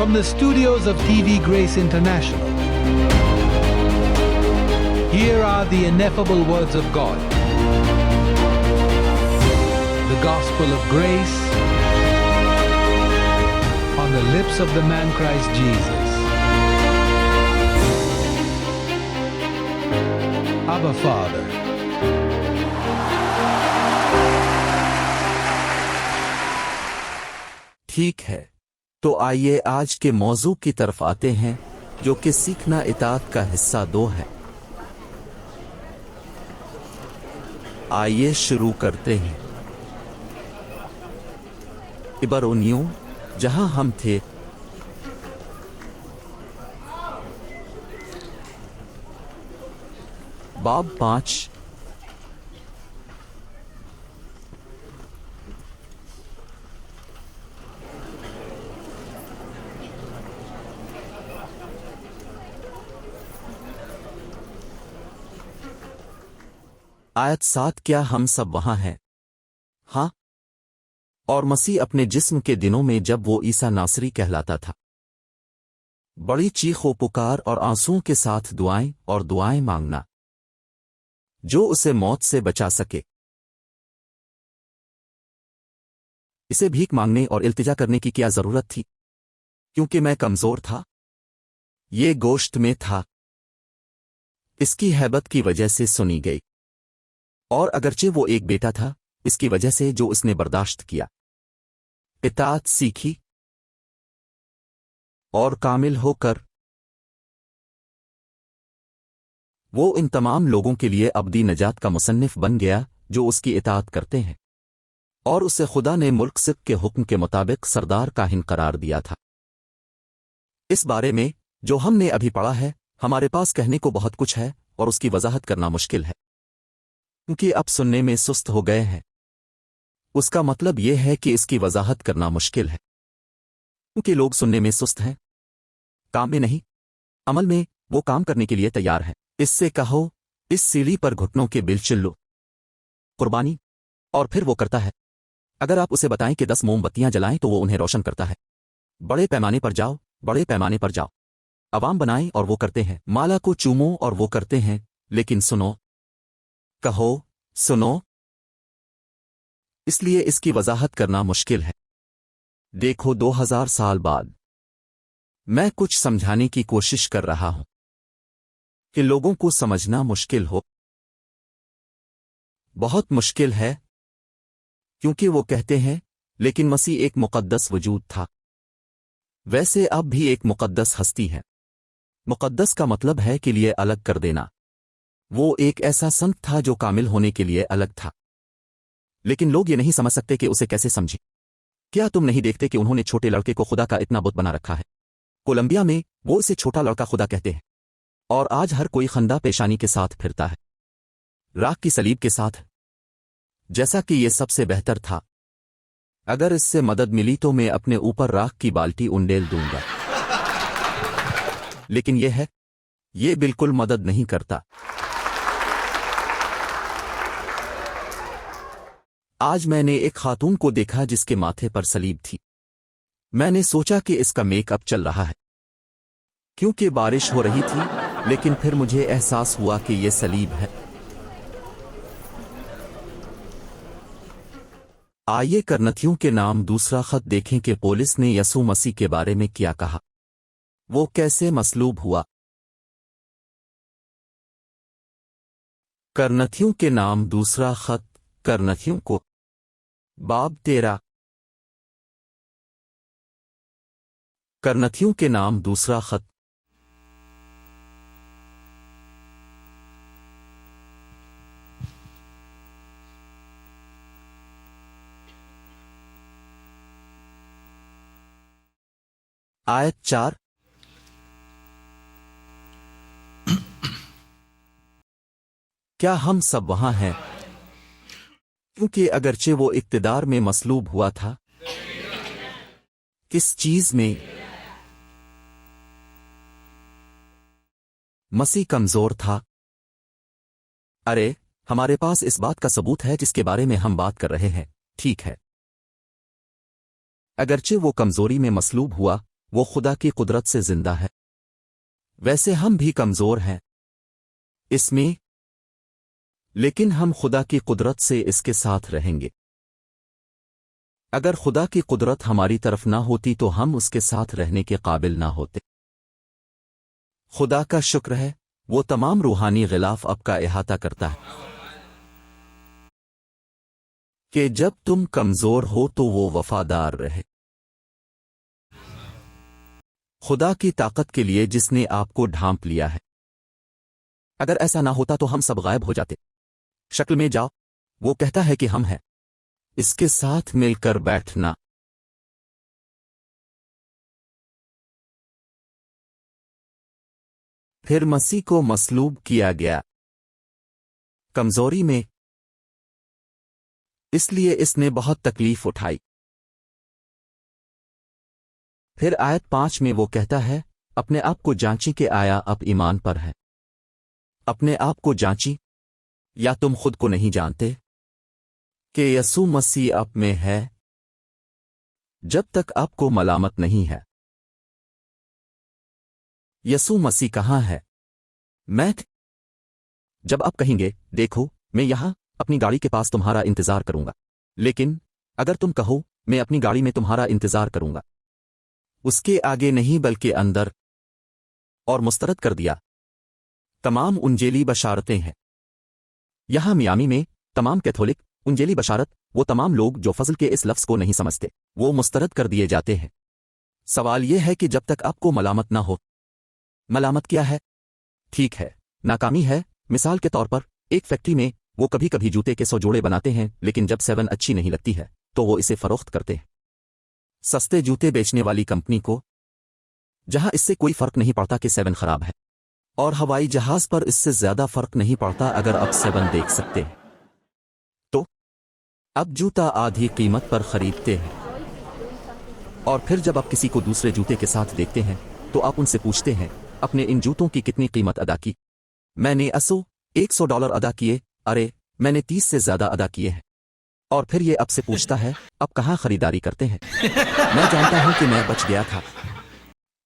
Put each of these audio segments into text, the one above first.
From the studios of TV Grace International, here are the ineffable words of God. The gospel of grace on the lips of the man Christ Jesus. Abba Father. ठीक है, तो आइए आज के मौजू की तरफ आते हैं, जो कि सीखना इताअत का हिस्सा 2 है। आइए शुरू करते हैं। इब्रानियों, जहां हम थे, बाब 5 आयत 7। क्या हम सब वहां हैं? हाँ। और मसीह अपने जिस्म के दिनों में, जब वो ईसा नासरी कहलाता था, बड़ी चीखों पुकार और आंसुओं के साथ दुआएं मांगना, जो उसे मौत से बचा सके। इसे भीख मांगने और इल्तिजा करने की क्या जरूरत थी? क्योंकि मैं कमजोर था, ये गोश्त में था। इसकी हैबत की वजह से सुनी गई, और अगरचे वो एक बेटा था, इसकी वजह से जो उसने बर्दाश्त किया, इताअत सीखी और कामिल होकर वो इन तमाम लोगों के लिए अबदी नजात का मुसन्निफ बन गया जो उसकी इताअत करते हैं, और उसे खुदा ने मुल्क सिक के हुक्म के मुताबिक सरदार काहिन करार दिया था। इस बारे में जो हमने अभी पढ़ा है, हमारे पास कहने को बहुत कुछ है और उसकी वजाहत करना मुश्किल है, क्योंकि अब सुनने में सुस्त हो गए हैं। उसका मतलब यह है कि इसकी वजाहत करना मुश्किल है, क्योंकि लोग सुनने में सुस्त हैं, काम में नहीं। अमल में वो काम करने के लिए तैयार है। इससे कहो, इस सीढ़ी पर घुटनों के बिल चिल्लो, कुर्बानी, और फिर वो करता है। अगर आप उसे बताएं कि 10 मोमबत्तियां जलाएं तो वो उन्हें रोशन करता है। बड़े पैमाने पर जाओ, बड़े पैमाने पर जाओ। अवाम बनाएं और वो करते हैं। माला को चूमो और वो करते हैं। लेकिन सुनो, कहो, सुनो। इसलिए इसकी वजाहत करना मुश्किल है। देखो, 2000 साल बाद मैं कुछ समझाने की कोशिश कर रहा हूं कि लोगों को समझना मुश्किल हो। बहुत मुश्किल है, क्योंकि वो कहते हैं, लेकिन मसीह एक मुक़द्दस वजूद था। वैसे अब भी एक मुक़द्दस हस्ती है। मुक़द्दस का मतलब है कि लिए अलग कर देना। वो एक ऐसा संत था जो कामिल होने के लिए अलग था, लेकिन लोग ये नहीं समझ सकते कि उसे कैसे समझें। क्या तुम नहीं देखते कि उन्होंने छोटे लड़के को खुदा का इतना बुत बना रखा है? कोलंबिया में वो इसे छोटा लड़का खुदा कहते हैं, और आज हर कोई खंदा पेशानी के साथ फिरता है, राख की सलीब के साथ, जैसा कि ये सबसे बेहतर था। अगर इससे मदद मिली तो मैं अपने ऊपर राख की बाल्टी उंडेल दूंगा। लेकिन ये बिल्कुल मदद नहीं करता। आज मैंने एक खातून को देखा जिसके माथे पर सलीब थी। मैंने सोचा कि इसका मेकअप चल रहा है, क्योंकि बारिश हो रही थी, लेकिन फिर मुझे एहसास हुआ कि यह सलीब है। आइए करनथियों के नाम दूसरा खत देखें कि पौलुस ने यसू मसीह के बारे में क्या कहा, वो कैसे मसलूब हुआ। करनथियों के नाम दूसरा खत करनथियों को, बाब 13। करनथियों के नाम दूसरा खत। आयत 4। क्या हम सब वहां हैं? क्योंकि अगरचे वो इक्तिदार में मसलूब हुआ था, किस चीज में? मसीह कमजोर था। अरे, हमारे पास इस बात का सबूत है जिसके बारे में हम बात कर रहे हैं, ठीक है। अगरचे वो कमजोरी में मसलूब हुआ, वो खुदा की कुदरत से जिंदा है। वैसे हम भी कमजोर हैं इसमें, लेकिन हम खुदा की कुदरत से इसके साथ रहेंगे। अगर खुदा की कुदरत हमारी तरफ ना होती तो हम उसके साथ रहने के काबिल ना होते। खुदा का शुक्र है वो तमाम रूहानी गिलाफ अब का इहाता करता है कि जब तुम कमजोर हो तो वो वफादार रहे। खुदा की ताकत के लिए जिसने आपको ढांप लिया है। अगर ऐसा ना होता तो हम सब गायब हो जाते। शक्ल में जाओ, वो कहता है कि हम हैं, इसके साथ मिलकर बैठना। फिर मसीह को मसलूब किया गया कमजोरी में, इसलिए इसने बहुत तकलीफ उठाई। फिर आयत 5 में वो कहता है, अपने आप को जांची के आया अब ईमान पर है। अपने आप को जांची, या तुम खुद को नहीं जानते कि यसू मसीह आप में है जब तक आपको मलामत नहीं है। यसू मसीह कहाँ है? जब आप कहेंगे, देखो मैं यहां अपनी गाड़ी के पास तुम्हारा इंतजार करूंगा, लेकिन अगर तुम कहो मैं अपनी गाड़ी में तुम्हारा इंतजार करूंगा, उसके आगे नहीं बल्कि अंदर, और मुस्तरद कर दिया। तमाम उंजेली बशारतें हैं यहां मियामी में। तमाम कैथोलिक उंजेली बशारत, वो तमाम लोग जो फजल के इस लफ्ज को नहीं समझते, वो मुस्तरद कर दिए जाते हैं। सवाल यह है कि जब तक आपको मलामत ना हो। मलामत क्या है? ठीक है, नाकामी है। मिसाल के तौर पर एक फैक्ट्री में वो कभी कभी जूते के 100 जोड़े बनाते हैं, लेकिन जब 7 अच्छी नहीं लगती है तो वो इसे फरोख्त करते हैं सस्ते जूते बेचने वाली कंपनी को, जहां इससे कोई फर्क नहीं पड़ता कि 7 खराब है। और हवाई जहाज पर इससे ज्यादा फर्क नहीं पड़ता अगर आप 7 देख सकते हैं। तो अब जूता आधी कीमत पर खरीदते हैं, और फिर जब आप किसी को दूसरे जूते के साथ देखते हैं तो आप उनसे पूछते हैं, अपने इन जूतों की कितनी कीमत अदा की? मैंने $100 अदा किए। अरे मैंने 30 से ज्यादा अदा किए हैं। और फिर ये आपसे पूछता है, अब कहाँ खरीदारी करते हैं? मैं जानता हूं कि मैं बच गया था,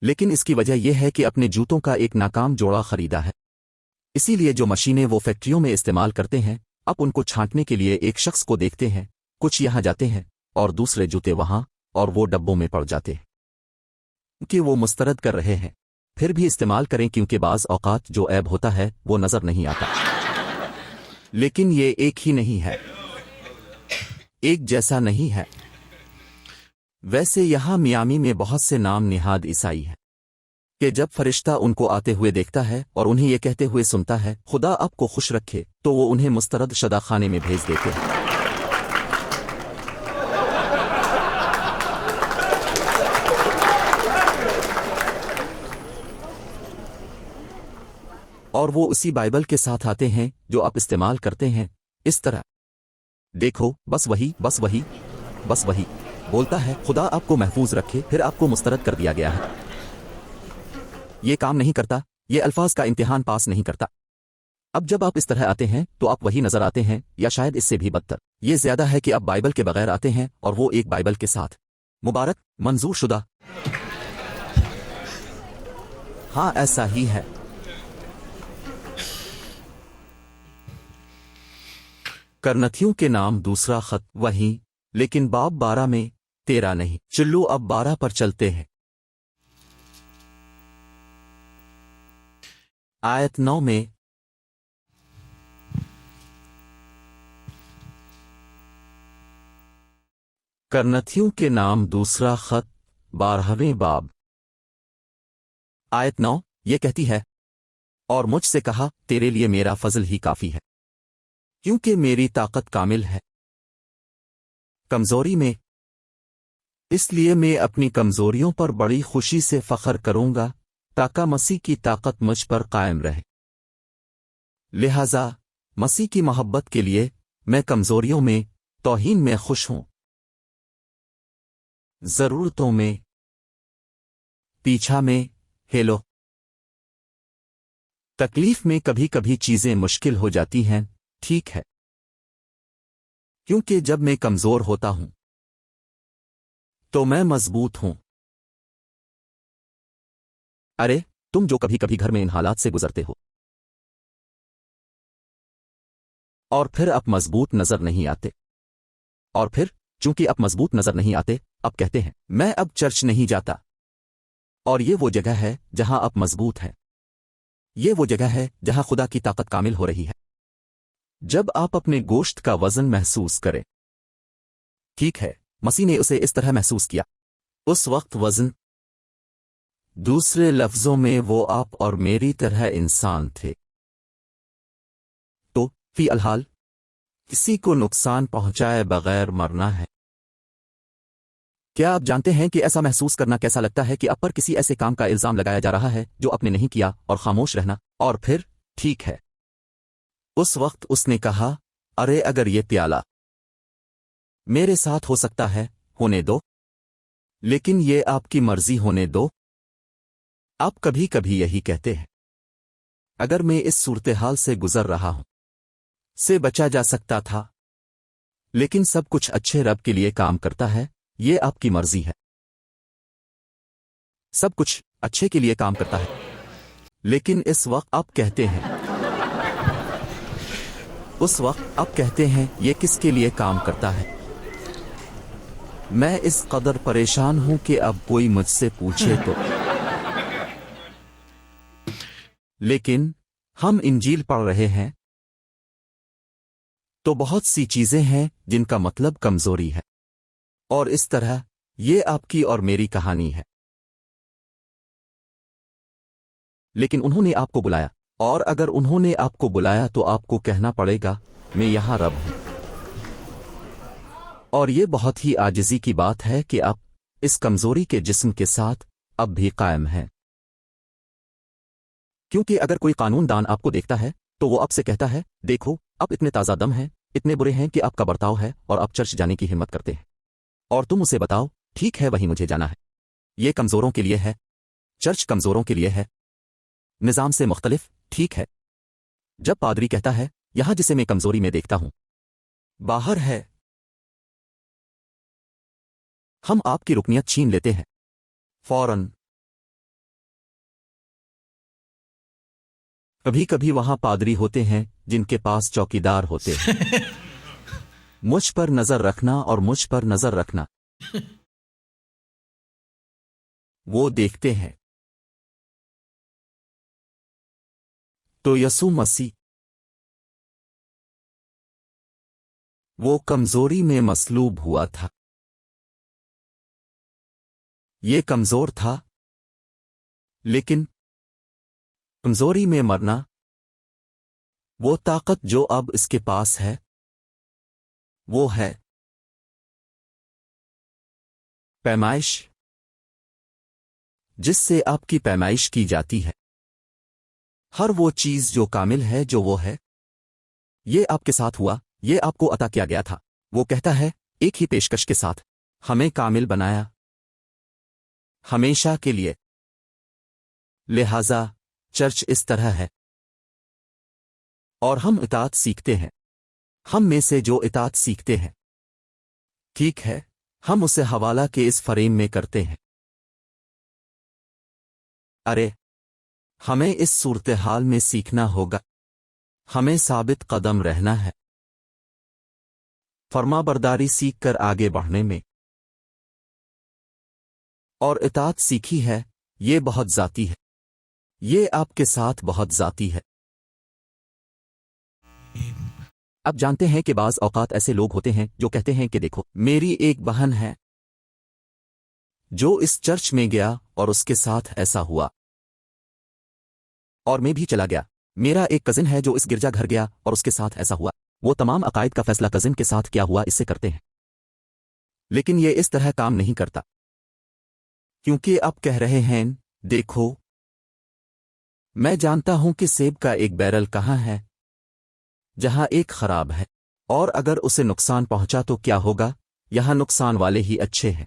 लेकिन इसकी वजह यह है कि अपने जूतों का एक नाकाम जोड़ा खरीदा है। इसीलिए जो मशीनें वो फैक्ट्रियों में इस्तेमाल करते हैं, अब उनको छांटने के लिए एक शख्स को देखते हैं, कुछ यहां जाते हैं और दूसरे जूते वहां, और वो डब्बों में पड़ जाते हैं कि वो मुस्तरद कर रहे हैं। फिर भी इस्तेमाल करें, क्योंकि बाज़ औकात जो ऐब होता है वो नजर नहीं आता। लेकिन ये एक ही नहीं है, एक जैसा नहीं है। वैसे यहां मियामी में बहुत से नाम निहाद ईसाई हैं कि जब फरिश्ता उनको आते हुए देखता है और उन्हें ये कहते हुए सुनता है, खुदा आपको खुश रखे, तो वो उन्हें मुस्तरद शदा खाने में भेज देते हैं। और वो उसी बाइबल के साथ आते हैं जो आप इस्तेमाल करते हैं, इस तरह, देखो बस वही बस वही बस वही बोलता है, खुदा आपको महफूज रखे, फिर आपको मुस्तरद कर दिया गया है। ये काम नहीं करता, ये अल्फाज का इम्तिहान पास नहीं करता। अब जब आप इस तरह आते हैं तो आप वही नजर आते हैं, या शायद इससे भी बदतर। ये ज्यादा है कि आप बाइबल के बगैर आते हैं और वो एक बाइबल के साथ। मुबारक, मंजूर शुदा। हाँ ऐसा ही है। करनथियों के नाम दूसरा खत वही, लेकिन बाब 12 में 13 नहीं। चलो अब 12 पर चलते हैं। आयत 9 में, करनथियों के नाम दूसरा खत 12वें बाब। आयत 9 ये कहती है, और मुझसे कहा, तेरे लिए मेरा फजल ही काफी है, क्योंकि मेरी ताकत कामिल है कमजोरी में। इसलिए मैं अपनी कमजोरियों पर बड़ी खुशी से फख्र करूंगा, ताकि मसीह की ताकत मुझ पर कायम रहे। लिहाजा मसीह की मोहब्बत के लिए मैं कमजोरियों में, तौहीन में खुश हूं, जरूरतों में, पीछा में, हेलो, तकलीफ में। कभी कभी चीजें मुश्किल हो जाती हैं, ठीक है, क्योंकि जब मैं कमजोर होता हूं तो मैं मजबूत हूं। अरे तुम जो कभी कभी घर में इन हालात से गुजरते हो और फिर अब मजबूत नजर नहीं आते, और फिर चूंकि अब मजबूत नजर नहीं आते, अब कहते हैं मैं अब चर्च नहीं जाता। और ये वो जगह है जहां अब मजबूत है, ये वो जगह है जहां खुदा की ताकत कामिल हो रही है। जब आप अपने गोश्त का वजन महसूस करें, ठीक है, मसीह ने उसे इस तरह महसूस किया। उस वक्त वजन, दूसरे लफ्जों में वो आप और मेरी तरह इंसान थे। तो फी अलहाल किसी को नुकसान पहुंचाए बगैर मरना है। क्या आप जानते हैं कि ऐसा महसूस करना कैसा लगता है कि आप पर किसी ऐसे काम का इल्जाम लगाया जा रहा है जो आपने नहीं किया, और खामोश रहना? और फिर ठीक है, उस वक्त उसने कहा, अरे अगर ये प्याला मेरे साथ हो सकता है, होने दो, लेकिन ये आपकी मर्जी होने दो। आप कभी कभी यही कहते हैं, अगर मैं इस सूरत-ए-हाल से गुजर रहा हूं से बचा जा सकता था, लेकिन सब कुछ अच्छे रब के लिए काम करता है, ये आपकी मर्जी है। सब कुछ अच्छे के लिए काम करता है, लेकिन इस वक्त आप कहते हैं, उस वक्त आप कहते हैं ये किसके लिए काम करता है? मैं इस कदर परेशान हूं कि अब कोई मुझसे पूछे तो। लेकिन हम इंजील पढ़ रहे हैं तो बहुत सी चीजें हैं जिनका मतलब कमजोरी है, और इस तरह ये आपकी और मेरी कहानी है। लेकिन उन्होंने आपको बुलाया, और अगर उन्होंने आपको बुलाया तो आपको कहना पड़ेगा, मैं यहां रब हूं। और ये बहुत ही आजिज़ी की बात है कि आप इस कमजोरी के जिस्म के साथ अब भी कायम हैं। क्योंकि अगर कोई कानून दान आपको देखता है तो वो आपसे कहता है, देखो आप इतने ताज़ा दम हैं, इतने बुरे हैं कि आपका बर्ताव है और आप चर्च जाने की हिम्मत करते हैं, और तुम उसे बताओ, ठीक है वहीं मुझे जाना है। ये कमजोरों के लिए है, चर्च कमजोरों के लिए है, निजाम से मुख्तलिफ, ठीक है। जब पादरी कहता है, यहां जिसे मैं कमजोरी में देखता हूं बाहर है, हम आपकी रुकनियत छीन लेते हैं फौरन। कभी कभी वहां पादरी होते हैं जिनके पास चौकीदार होते हैं। मुझ पर नजर रखना और मुझ पर नजर रखना। वो देखते हैं। तो यसू मसीह वो कमजोरी में मसलूब हुआ था। ये कमजोर था, लेकिन कमजोरी में मरना, वो ताकत जो अब इसके पास है, वो है पैमाइश, जिससे आपकी पैमाइश की जाती है। हर वो चीज जो कामिल है जो वो है, ये आपके साथ हुआ, ये आपको अता किया गया था। वो कहता है, एक ही पेशकश के साथ हमें कामिल बनाया, हमेशा के लिए। लिहाजा चर्च इस तरह है, और हम इताअत सीखते हैं। हम में से जो इताअत सीखते हैं, ठीक है, हम उसे हवाला के इस फरेम में करते हैं। अरे हमें इस सूरत-ए-हाल में सीखना होगा, हमें साबित कदम रहना है, फरमाबरदारी सीख कर आगे बढ़ने में। और इताअत सीखी है, ये बहुत ज़ाती है, ये आपके साथ बहुत ज़ाती है। आप जानते हैं कि बाज़ औक़ात ऐसे लोग होते हैं जो कहते हैं कि देखो, मेरी एक बहन है जो इस चर्च में गया और उसके साथ ऐसा हुआ, और मैं भी चला गया। मेरा एक कजिन है जो इस गिरजा घर गया और उसके साथ ऐसा हुआ। वो तमाम अकायद का फैसला कजिन के साथ क्या हुआ इससे करते हैं, लेकिन ये इस तरह काम नहीं करता, क्योंकि आप कह रहे हैं, देखो मैं जानता हूं कि सेब का एक बैरल कहां है जहां एक खराब है, और अगर उसे नुकसान पहुंचा तो क्या होगा, यहां नुकसान वाले ही अच्छे हैं।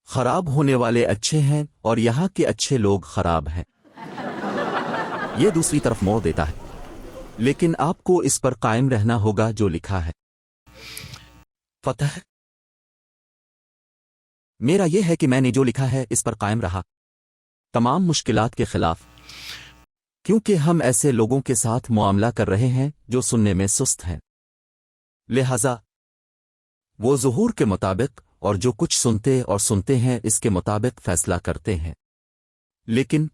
खराब होने वाले अच्छे हैं और यहां के अच्छे लोग खराब हैं। यह दूसरी तरफ मोड़ देता है, लेकिन आपको इस पर कायम रहना होगा जो लिखा है। फतह میرا یہ ہے کہ میں نے جو لکھا ہے اس پر قائم رہا تمام مشکلات کے خلاف، کیونکہ ہم ایسے لوگوں کے ساتھ معاملہ کر رہے ہیں جو سننے میں سست ہیں، لہذا وہ ظہور کے مطابق اور جو کچھ سنتے اور سنتے ہیں اس کے مطابق فیصلہ کرتے ہیں، لیکن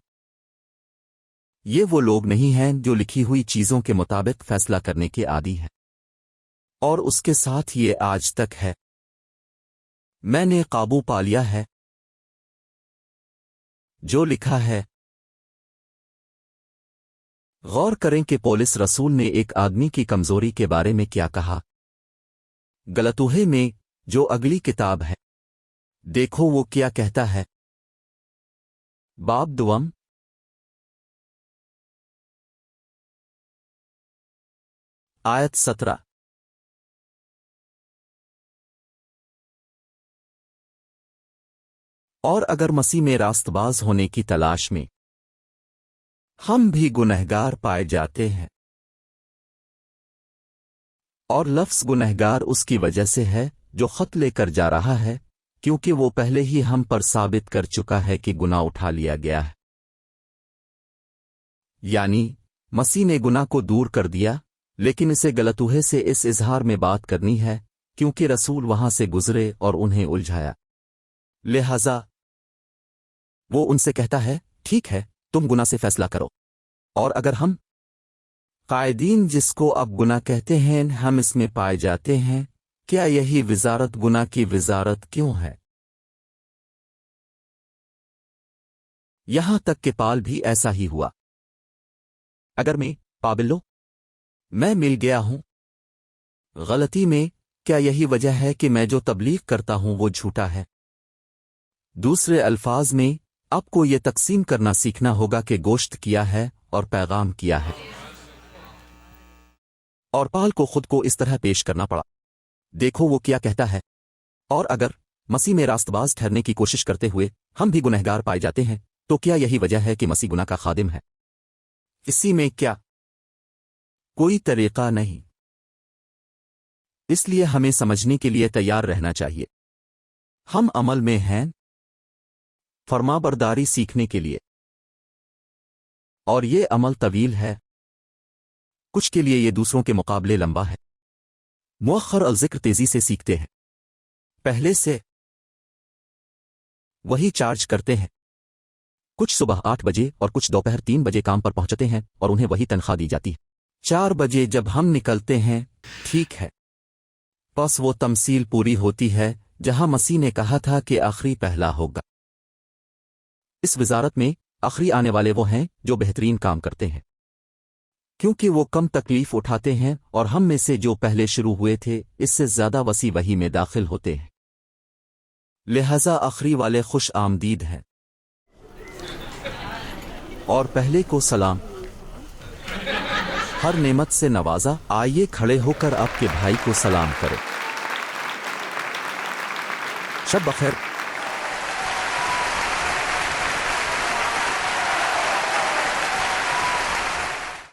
یہ وہ لوگ نہیں ہیں جو لکھی ہوئی چیزوں کے مطابق فیصلہ کرنے کے عادی ہیں، اور اس کے ساتھ یہ آج تک ہے۔ میں نے قابو پا لیا ہے جو لکھا ہے۔ غور کریں کہ پولس رسول نے ایک آدمی کی کمزوری کے بارے میں کیا کہا۔ گلتوہے میں جو اگلی کتاب ہے، دیکھو وہ کیا کہتا ہے۔ باب دوم آیت 17۔ اور اگر مسیح میں راست باز ہونے کی تلاش میں ہم بھی گنہگار پائے جاتے ہیں، اور لفظ گنہگار اس کی وجہ سے ہے جو خط لے کر جا رہا ہے، کیونکہ وہ پہلے ہی ہم پر ثابت کر چکا ہے کہ گناہ اٹھا لیا گیا ہے، یعنی مسیح نے گناہ کو دور کر دیا، لیکن اسے گلتوہے سے اس اظہار میں بات کرنی ہے کیونکہ رسول وہاں سے گزرے اور انہیں الجھایا، لہذا وہ ان سے کہتا ہے ٹھیک ہے تم گناہ سے فیصلہ کرو، اور اگر ہم قائدین جس کو اب گناہ کہتے ہیں ہم اس میں پائے جاتے ہیں، کیا یہی وزارت گناہ کی وزارت کیوں ہے؟ یہاں تک کہ پال بھی ایسا ہی ہوا۔ اگر میں پابلو میں مل گیا ہوں غلطی میں، کیا یہی وجہ ہے کہ میں جو تبلیغ کرتا ہوں وہ جھوٹا ہے؟ دوسرے الفاظ میں آپ کو یہ تقسیم کرنا سیکھنا ہوگا کہ گوشت کیا ہے اور پیغام کیا ہے، اور پال کو خود کو اس طرح پیش کرنا پڑا۔ دیکھو وہ کیا کہتا ہے۔ اور اگر مسیح میں راست باز ٹھہرنے کی کوشش کرتے ہوئے ہم بھی گنہگار پائے جاتے ہیں، تو کیا یہی وجہ ہے کہ مسیح گناہ کا خادم ہے؟ اسی میں کیا کوئی طریقہ نہیں؟ اس لیے ہمیں سمجھنے کے لیے تیار رہنا چاہیے۔ ہم عمل میں ہیں فرمانبرداری سیکھنے کے لیے، اور یہ عمل طویل ہے، کچھ کے لیے یہ دوسروں کے مقابلے لمبا ہے۔ مؤخر الذکر تیزی سے سیکھتے ہیں، پہلے سے وہی چارج کرتے ہیں، کچھ صبح 8 بجے اور کچھ دوپہر 3 بجے کام پر پہنچتے ہیں اور انہیں وہی تنخواہ دی جاتی ہے۔ 4 بجے جب ہم نکلتے ہیں، ٹھیک ہے، پس وہ تمثیل پوری ہوتی ہے جہاں مسیح نے کہا تھا کہ آخری پہلا ہوگا۔ اس وزارت میں آخری آنے والے وہ ہیں جو بہترین کام کرتے ہیں، کیونکہ وہ کم تکلیف اٹھاتے ہیں، اور ہم میں سے جو پہلے شروع ہوئے تھے اس سے زیادہ وسیع وحی میں داخل ہوتے ہیں، لہذا آخری والے خوش آمدید ہیں۔ اور پہلے کو سلام، ہر نعمت سے نوازا۔ آئیے کھڑے ہو کر آپ کے بھائی کو سلام کریں۔ شب بخیر۔